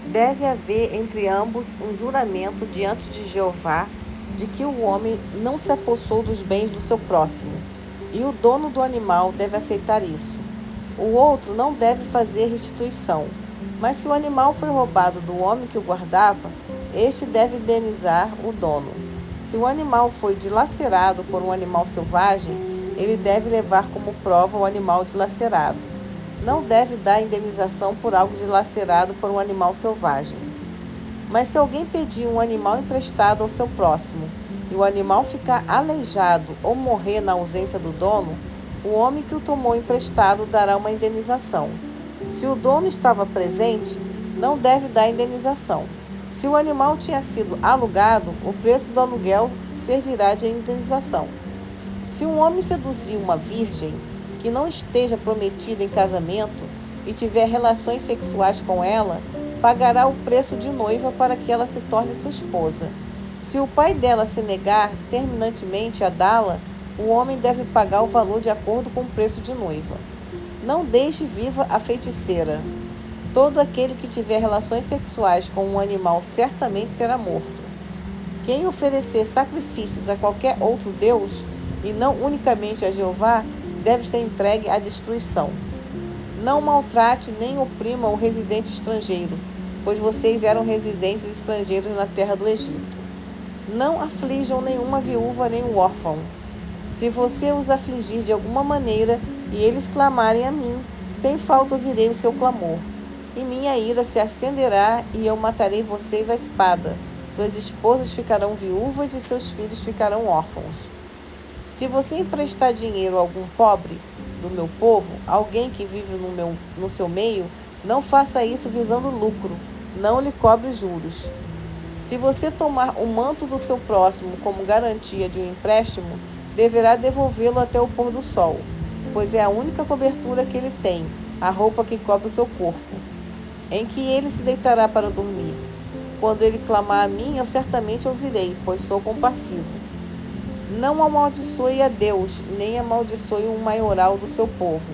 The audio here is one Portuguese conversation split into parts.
Deve haver entre ambos um juramento diante de Jeová de que o homem não se apossou dos bens do seu próximo, e o dono do animal deve aceitar isso. O outro não deve fazer restituição, mas se o animal foi roubado do homem que o guardava, este deve indenizar o dono. Se o animal foi dilacerado por um animal selvagem, ele deve levar como prova o animal dilacerado. Não deve dar indenização por algo dilacerado por um animal selvagem. Mas se alguém pedir um animal emprestado ao seu próximo e o animal ficar aleijado ou morrer na ausência do dono, o homem que o tomou emprestado dará uma indenização. Se o dono estava presente, não deve dar indenização. Se o animal tinha sido alugado, o preço do aluguel servirá de indenização. Se um homem seduzir uma virgem que não esteja prometida em casamento e tiver relações sexuais com ela, pagará o preço de noiva para que ela se torne sua esposa. Se o pai dela se negar terminantemente a dá-la, o homem deve pagar o valor de acordo com o preço de noiva. Não deixe viva a feiticeira. Todo aquele que tiver relações sexuais com um animal certamente será morto. Quem oferecer sacrifícios a qualquer outro Deus, e não unicamente a Jeová, deve ser entregue à destruição. Não maltrate nem oprima o residente estrangeiro, pois vocês eram residentes estrangeiros na terra do Egito. Não aflijam nenhuma viúva nem um órfão. Se você os afligir de alguma maneira e eles clamarem a mim, sem falta ouvirei o seu clamor. E minha ira se acenderá e eu matarei vocês à espada. Suas esposas ficarão viúvas e seus filhos ficarão órfãos. Se você emprestar dinheiro a algum pobre do meu povo, alguém que vive no seu meio, não faça isso visando lucro, não lhe cobre juros. Se você tomar o manto do seu próximo como garantia de um empréstimo, deverá devolvê-lo até o pôr do sol, pois é a única cobertura que ele tem, a roupa que cobre o seu corpo, em que ele se deitará para dormir. Quando ele clamar a mim, eu certamente ouvirei, pois sou compassivo. Não amaldiçoe a Deus, nem amaldiçoe o maioral do seu povo.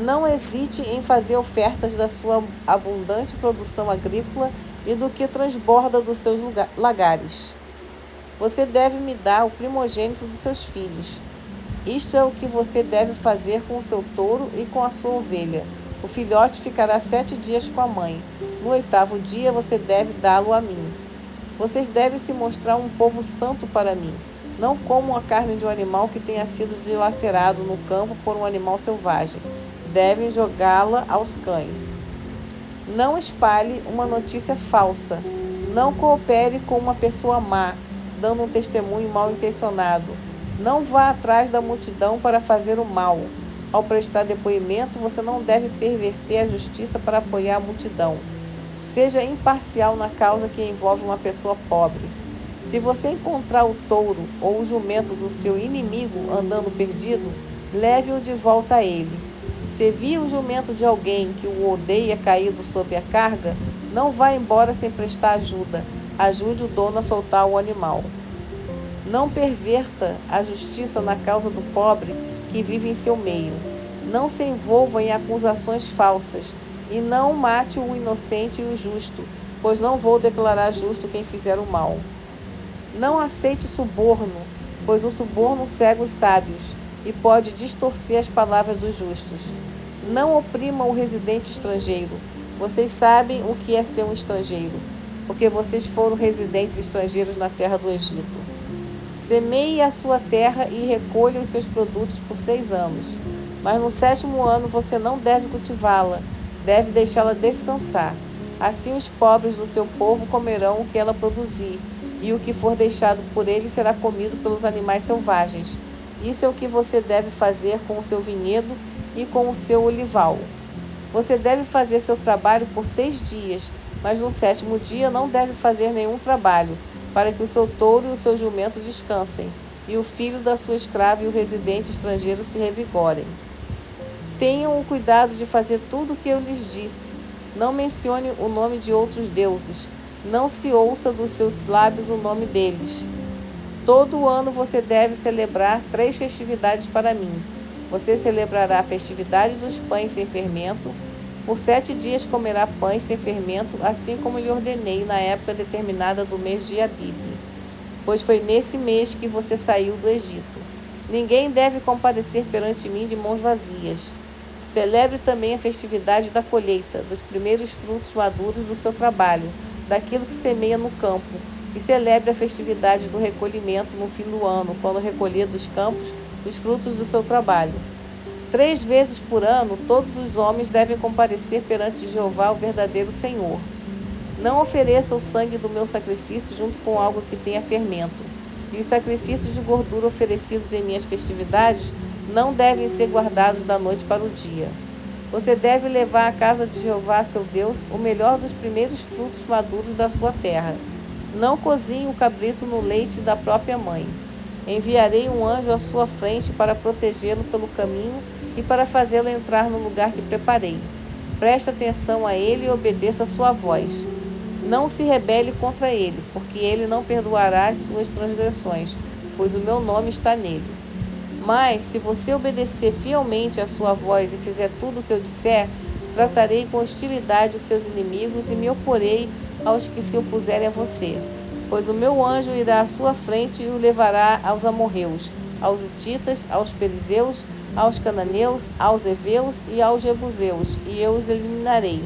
Não hesite em fazer ofertas da sua abundante produção agrícola e do que transborda dos seus lagares. Você deve me dar o primogênito dos seus filhos. Isto é o que você deve fazer com o seu touro e com a sua ovelha. O filhote ficará 7 dias com a mãe. No 8º dia você deve dá-lo a mim. Vocês devem se mostrar um povo santo para mim. Não comam a carne de um animal que tenha sido dilacerado no campo por um animal selvagem. Devem jogá-la aos cães. Não espalhe uma notícia falsa. Não coopere com uma pessoa má, dando um testemunho mal intencionado. Não vá atrás da multidão para fazer o mal. Ao prestar depoimento, você não deve perverter a justiça para apoiar a multidão. Seja imparcial na causa que envolve uma pessoa pobre. Se você encontrar o touro ou o jumento do seu inimigo andando perdido, leve-o de volta a ele. Se vir o jumento de alguém que o odeia caído sob a carga, não vá embora sem prestar ajuda. Ajude o dono a soltar o animal. Não perverta a justiça na causa do pobre que vive em seu meio. Não se envolva em acusações falsas e não mate o inocente e o justo, pois não vou declarar justo quem fizer o mal. Não aceite suborno, pois o suborno cega os sábios e pode distorcer as palavras dos justos. Não oprima o residente estrangeiro. Vocês sabem o que é ser um estrangeiro, porque vocês foram residentes estrangeiros na terra do Egito. Semeie a sua terra e recolha os seus produtos por 6 anos. Mas no 7º ano você não deve cultivá-la, deve deixá-la descansar. Assim os pobres do seu povo comerão o que ela produzir, e o que for deixado por ele será comido pelos animais selvagens. Isso é o que você deve fazer com o seu vinhedo e com o seu olival. Você deve fazer seu trabalho por 6 dias, mas no 7º dia não deve fazer nenhum trabalho, para que o seu touro e o seu jumento descansem, e o filho da sua escrava e o residente estrangeiro se revigorem. Tenham o cuidado de fazer tudo o que eu lhes disse. Não mencione o nome de outros deuses. Não se ouça dos seus lábios o nome deles. Todo ano você deve celebrar 3 festividades para mim. Você celebrará a festividade dos pães sem fermento, Por 7 dias comerá pães sem fermento, assim como lhe ordenei na época determinada do mês de Abibe, pois foi nesse mês que você saiu do Egito. Ninguém deve comparecer perante mim de mãos vazias. Celebre também a festividade da colheita, dos primeiros frutos maduros do seu trabalho, daquilo que semeia no campo, e celebre a festividade do recolhimento no fim do ano, quando recolher dos campos os frutos do seu trabalho. 3 vezes por ano, todos os homens devem comparecer perante Jeová, o verdadeiro Senhor. Não ofereça o sangue do meu sacrifício junto com algo que tenha fermento. E os sacrifícios de gordura oferecidos em minhas festividades não devem ser guardados da noite para o dia. Você deve levar à casa de Jeová, seu Deus, o melhor dos primeiros frutos maduros da sua terra. Não cozinhe o cabrito no leite da própria mãe. Enviarei um anjo à sua frente para protegê-lo pelo caminho e para fazê-lo entrar no lugar que preparei. Preste atenção a ele e obedeça a sua voz. Não se rebele contra ele, porque ele não perdoará as suas transgressões, pois o meu nome está nele. Mas, se você obedecer fielmente à sua voz e fizer tudo o que eu disser, tratarei com hostilidade os seus inimigos e me oporei aos que se opuserem a você. Pois o meu anjo irá à sua frente e o levará aos amorreus, aos hititas, aos perizeus, aos cananeus, aos heveus e aos jebuseus, e eu os eliminarei.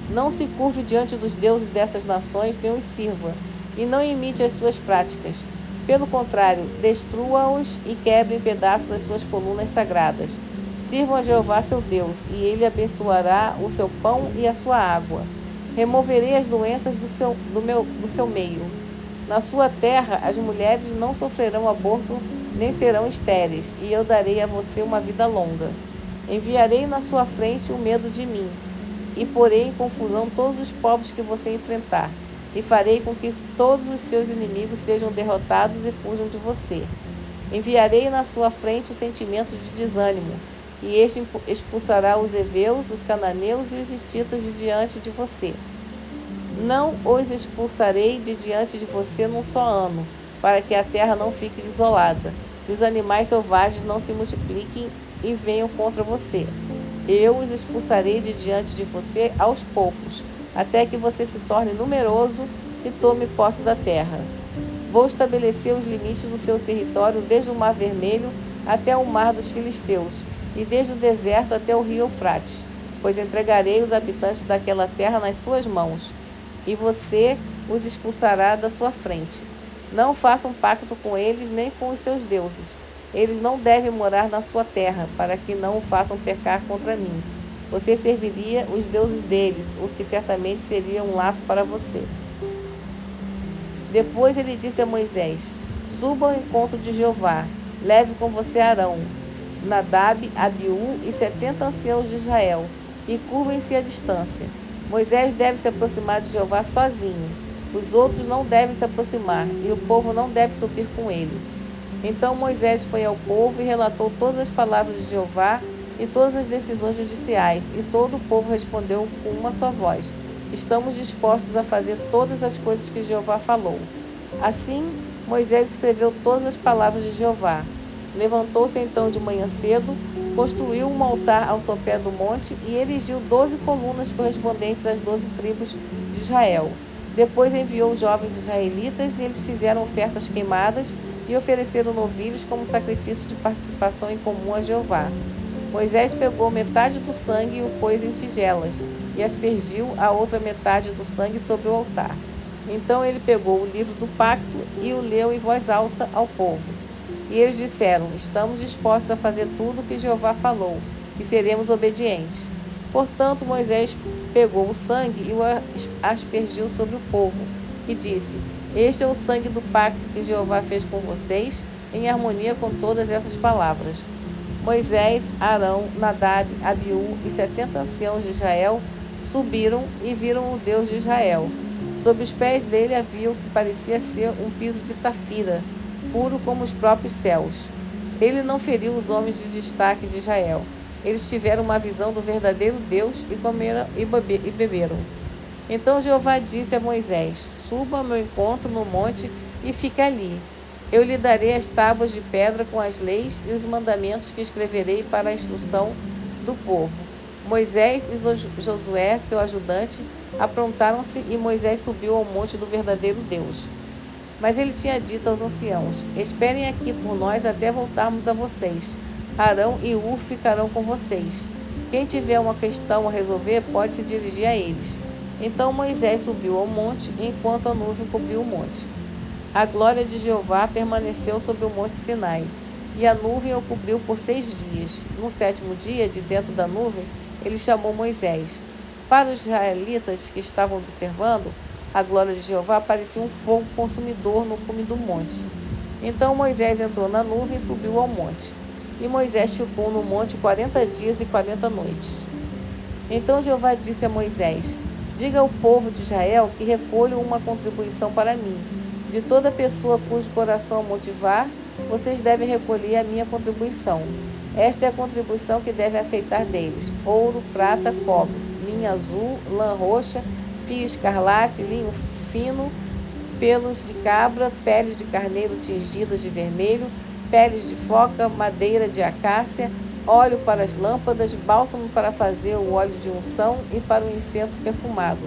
Não se curve diante dos deuses dessas nações, nem os sirva, e não imite as suas práticas. Pelo contrário, destrua-os e quebre em pedaços as suas colunas sagradas. Sirvam a Jeová seu Deus, e ele abençoará o seu pão e a sua água. Removerei as doenças do seu meio. Na sua terra, as mulheres não sofrerão aborto, nem serão estéreis, e eu darei a você uma vida longa. Enviarei na sua frente o medo de mim, e porei em confusão todos os povos que você enfrentar, e farei com que todos os seus inimigos sejam derrotados e fujam de você. Enviarei na sua frente o sentimento de desânimo, e este expulsará os heveus, os cananeus e os hititas de diante de você. Não os expulsarei de diante de você num só ano, para que a terra não fique desolada, e os animais selvagens não se multipliquem e venham contra você. Eu os expulsarei de diante de você aos poucos, até que você se torne numeroso e tome posse da terra. Vou estabelecer os limites do seu território desde o Mar Vermelho até o Mar dos Filisteus, e desde o deserto até o rio Eufrates, pois entregarei os habitantes daquela terra nas suas mãos, e você os expulsará da sua frente. Não faça um pacto com eles nem com os seus deuses. Eles não devem morar na sua terra, para que não o façam pecar contra mim. Você serviria os deuses deles, o que certamente seria um laço para você. Depois ele disse a Moisés: Suba ao encontro de Jeová, leve com você Arão, Nadab, Abiú e 70 anciãos de Israel, e curvem-se à distância. Moisés deve se aproximar de Jeová sozinho. Os outros não devem se aproximar, e o povo não deve subir com ele. Então Moisés foi ao povo e relatou todas as palavras de Jeová e todas as decisões judiciais, e todo o povo respondeu com uma só voz: Estamos dispostos a fazer todas as coisas que Jeová falou. Assim, Moisés escreveu todas as palavras de Jeová. Levantou-se então de manhã cedo, construiu um altar ao sopé do monte e erigiu 12 colunas correspondentes às 12 tribos de Israel. Depois enviou os jovens israelitas e eles fizeram ofertas queimadas e ofereceram novilhos como sacrifício de participação em comum a Jeová. Moisés pegou metade do sangue e o pôs em tigelas, e aspergiu a outra metade do sangue sobre o altar. Então ele pegou o livro do pacto e o leu em voz alta ao povo. E eles disseram: Estamos dispostos a fazer tudo o que Jeová falou, e seremos obedientes. Portanto, Moisés pegou o sangue e o aspergiu sobre o povo, e disse: Este é o sangue do pacto que Jeová fez com vocês, em harmonia com todas essas palavras. Moisés, Arão, Nadab, Abiú e 70 anciãos de Israel subiram e viram o Deus de Israel. Sob os pés dele havia o que parecia ser um piso de safira, puro como os próprios céus. Ele não feriu os homens de destaque de Israel. Eles tiveram uma visão do verdadeiro Deus e comeram e beberam. Então Jeová disse a Moisés: Suba ao meu encontro no monte e fique ali. Eu lhe darei as tábuas de pedra com as leis e os mandamentos que escreverei para a instrução do povo. Moisés e Josué, seu ajudante, aprontaram-se e Moisés subiu ao monte do verdadeiro Deus. Mas ele tinha dito aos anciãos: Esperem aqui por nós até voltarmos a vocês. Arão e Hur ficarão com vocês. Quem tiver uma questão a resolver pode se dirigir a eles. Então Moisés subiu ao monte, enquanto a nuvem cobriu o monte. A glória de Jeová permaneceu sobre o monte Sinai, e a nuvem o cobriu por 6 dias. No 7º dia, de dentro da nuvem, ele chamou Moisés. Para os israelitas que estavam observando, a glória de Jeová parecia um fogo consumidor no cume do monte. Então Moisés entrou na nuvem e subiu ao monte. E Moisés ficou no monte 40 dias e 40 noites. Então Jeová disse a Moisés: Diga ao povo de Israel que recolham uma contribuição para mim. De toda pessoa cujo coração o motivar, vocês devem recolher a minha contribuição. Esta é a contribuição que devem aceitar deles: ouro, prata, cobre, linha azul, lã roxa, fio escarlate, linho fino, pelos de cabra, peles de carneiro tingidas de vermelho, peles de foca, madeira de acácia, óleo para as lâmpadas, bálsamo para fazer o óleo de unção e para o incenso perfumado,